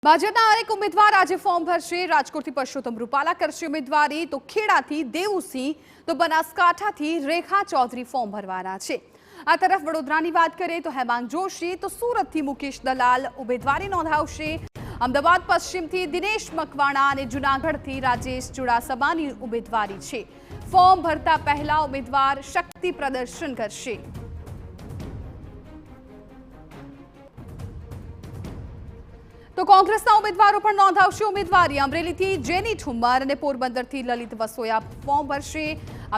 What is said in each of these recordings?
ભાજપના અનેક ઉમેદવાર આજે ફોર્મ ભરશે। રાજકોટથી પરસોત્તમ રૂપાલા કરશે ઉમેદવારી, તો ખેડાથી દેવુસિંહ, તો બનાસકાંઠાથી રેખા ચૌધરી ફોર્મ ભરવાના છે। આ તરફ વડોદરાની વાત કરીએ તો હેમાંગ જોશી, તો સુરતથી મુકેશ દલાલ ઉમેદવારી નોંધાવશે। અમદાવાદ પશ્ચિમથી દિનેશ મકવાણા અને જૂનાગઢથી રાજેશ ચુડાસમાની ઉમેદવારી છે। ફોર્મ ભરતા પહેલા ઉમેદવાર શક્તિ પ્રદર્શન કરશે। તો કોંગ્રેસના ઉમેદવારો પણ નોંધાવશે ઉમેદવારી। અમરેલીથી જેની ઠુમ્મર અને પોરબંદરથી લલિત વસોયા ફોર્મ ભરશે।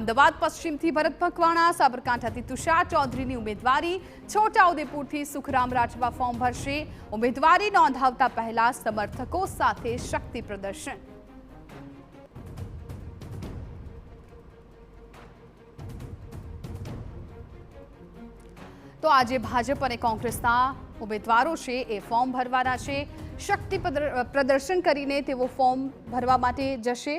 અમદાવાદ પશ્ચિમથી ભરત મકવાણા, સાબરકાંઠાથી તુષાર ચૌધરીની ઉમેદવારી, છોટાઉદેપુરથી સુખરામ રાઠવા ફોર્મ ભરશે। ઉમેદવારી નોંધાવતા પહેલા સમર્થકો સાથે શક્તિ પ્રદર્શન। તો આજે ભાજપ અને કોંગ્રેસના ઉમેદવારો છે એ ફોર્મ ભરવાના છે। શક્તિ પ્રદર્શન કરીને તેઓ ફોર્મ ભરવા માટે જશે।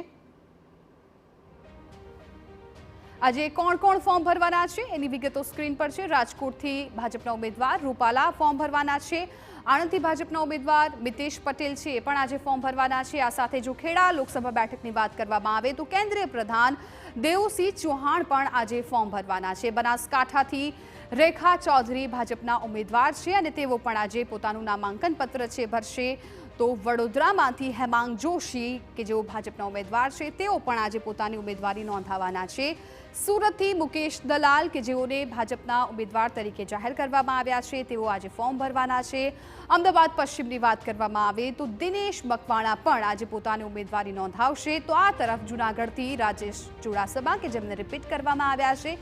આજે કોણ કોણ ફોર્મ ભરવાના છે એની વિગતો સ્ક્રીન પર છે। રાજકોટથી ભાજપના ઉમેદવાર રૂપાલા ફોર્મ ભરવાના છે। આણંદથી ભાજપના ઉમેદવાર મિતેશ પટેલ છે એ પણ આજે ફોર્મ ભરવાના છે। આ સાથે જો ખેડા લોકસભા બેઠકની વાત કરવામાં આવે તો કેન્દ્રીય પ્રધાન દેવુસિંહ ચૌહાણ પણ આજે ફોર્મ ભરવાના છે। બનાસકાંઠાથી રેખા ચૌધરી ભાજપના ઉમેદવાર છે અને તેઓ પણ આજે પોતાનું નામાંકન પત્ર છે ભરશે। તો વડોદરામાંથી હેમાંગ જોશી કે જેઓ ભાજપના ઉમેદવાર છે તેઓ પણ આજે પોતાની ઉમેદવારી નોંધાવવાના છે। સુરતથી મુકેશ દલાલ કે જેઓને ભાજપના ઉમેદવાર તરીકે જાહેર કરવામાં આવ્યા છે તેઓ આજે ફોર્મ ભરવાના છે। અમદાવાદ પશ્ચિમની વાત કરવામાં આવે તો દિનેશ મકવાણા પણ આજે પોતાની ઉમેદવારી નોંધાવશે। તો આ તરફ જૂનાગઢથી રાજેશ ચુડાસમા કે જેમને રિપીટ કરવામાં આવ્યા છે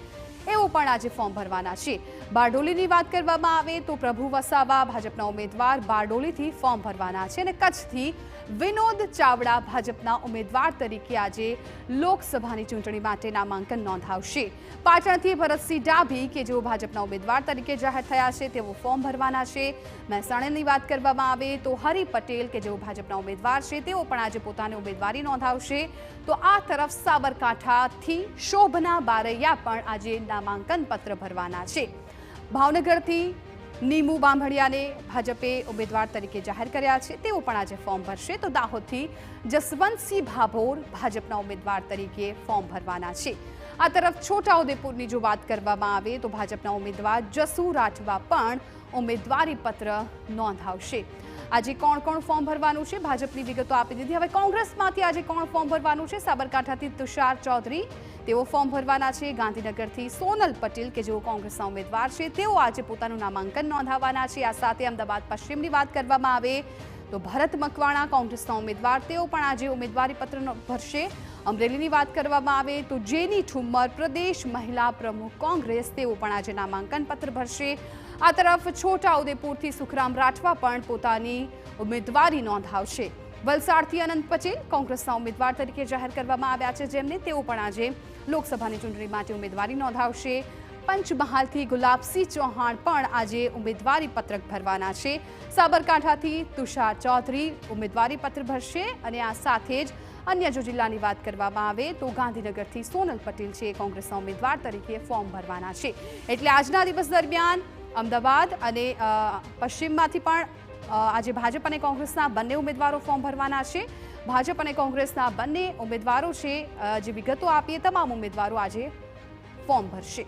એઓ પણ આજે ફોર્મ ભરવાના છે। બારડોલીની વાત કરવામાં આવે તો પ્રભુ વસાવા ભાજપના ઉમેદવાર બારડોલીથી ફોર્મ ભરવાના છે અને કચ્છથી વિનોદ ચાવડા ભાજપના ઉમેદવાર તરીકે આજે લોકસભાની ચૂંટણી માટે નામાંકન નોંધાવશે। પાટણથી ભરતસિંહ ડાભી કે જેઓ ભાજપના ઉમેદવાર તરીકે જાહેર થયા છે તેઓ ફોર્મ ભરવાના છે। મહેસાણાની વાત કરવામાં આવે તો હરિ પટેલ કે જેઓ ભાજપના ઉમેદવાર છે તેઓ પણ આજે પોતાની ઉમેદવારી નોંધાવશે। તો આ તરફ સાબરકાંઠાથી શોભના બારૈયા પણ આજે નામાંકન પત્ર ભરવાના છે। ભાવનગરથી નીમુ બાંભડિયાને ભાજપે ઉમેદવાર તરીકે જાહેર કર્યા છે તેઓ પણ આજે ફોર્મ ભરશે। તો દાહોદથી જસવંતસિંહ ભાભોર ભાજપના ઉમેદવાર તરીકે ફોર્મ ભરવાના છે। આ તરફ છોટાઉદેપુરની જો વાત કરવામાં આવે તો ભાજપના ઉમેદવાર જસુ રાઠવા પણ ઉમેદવારી પત્ર નોંધાવશે। આજે કોણ કોણ ફોર્મ ભરવાનું છે ભાજપની વિગતો આપી દીધી। હવે કોંગ્રેસમાંથી આજે કોણ ફોર્મ ભરવાનું છે? સાબરકાંઠાથી તુષાર ચૌધરી તેઓ ફોર્મ ભરવાના છે। ગાંધીનગરથી સોનલ પટેલ કે જેઓ કોંગ્રેસના ઉમેદવાર છે તેઓ આજે પોતાનું નામાંકન નોંધાવવાના છે। આ સાથે અમદાવાદ પશ્ચિમની વાત કરવામાં આવે તો ભરત મકવાણા કોંગ્રેસના ઉમેદવાર તેઓ પણ આજે ઉમેદવારી પત્ર ભરશે। અમરેલીની વાત કરવામાં આવે તો જેની ઠુમ્મર પ્રદેશ મહિલા પ્રમુખ કોંગ્રેસ તેઓ પણ આજે નામાંકન પત્ર ભરશે। આ તરફ છોટાઉદેપુરથી સુખરામ રાઠવા પણ પોતાની ઉમેદવારી નોંધાવશે। વલસાડથી અનંત પટેલ કોંગ્રેસના ઉમેદવાર તરીકે જાહેર કરવામાં આવ્યા છે જેમને તેઓ પણ આજે લોકસભાની ચૂંટણી માટે ઉમેદવારી નોંધાવશે। પંચમહાલથી ગુલાબસિંહ ચૌહાણ પણ આજે ઉમેદવારી પત્રક ભરવાના છે। સાબરકાંઠાથી તુષાર ચૌધરી ઉમેદવારી પત્ર ભરશે અને આ સાથે જ અન્ય જો જિલ્લાની વાત કરવામાં આવે તો ગાંધીનગરથી સોનલ પટેલ છે કોંગ્રેસના ઉમેદવાર તરીકે ફોર્મ ભરવાના છે। એટલે આજના દિવસ દરમિયાન અમદાવાદ અને પશ્ચિમમાંથી પણ આજે ભાજપ અને કોંગ્રેસના બંને ઉમેદવારો ફોર્મ ભરવાના છે। ભાજપ અને કોંગ્રેસના બંને ઉમેદવારો છે જે વિગતો આપીએ તમામ ઉમેદવારો આજે ફોર્મ ભરશે।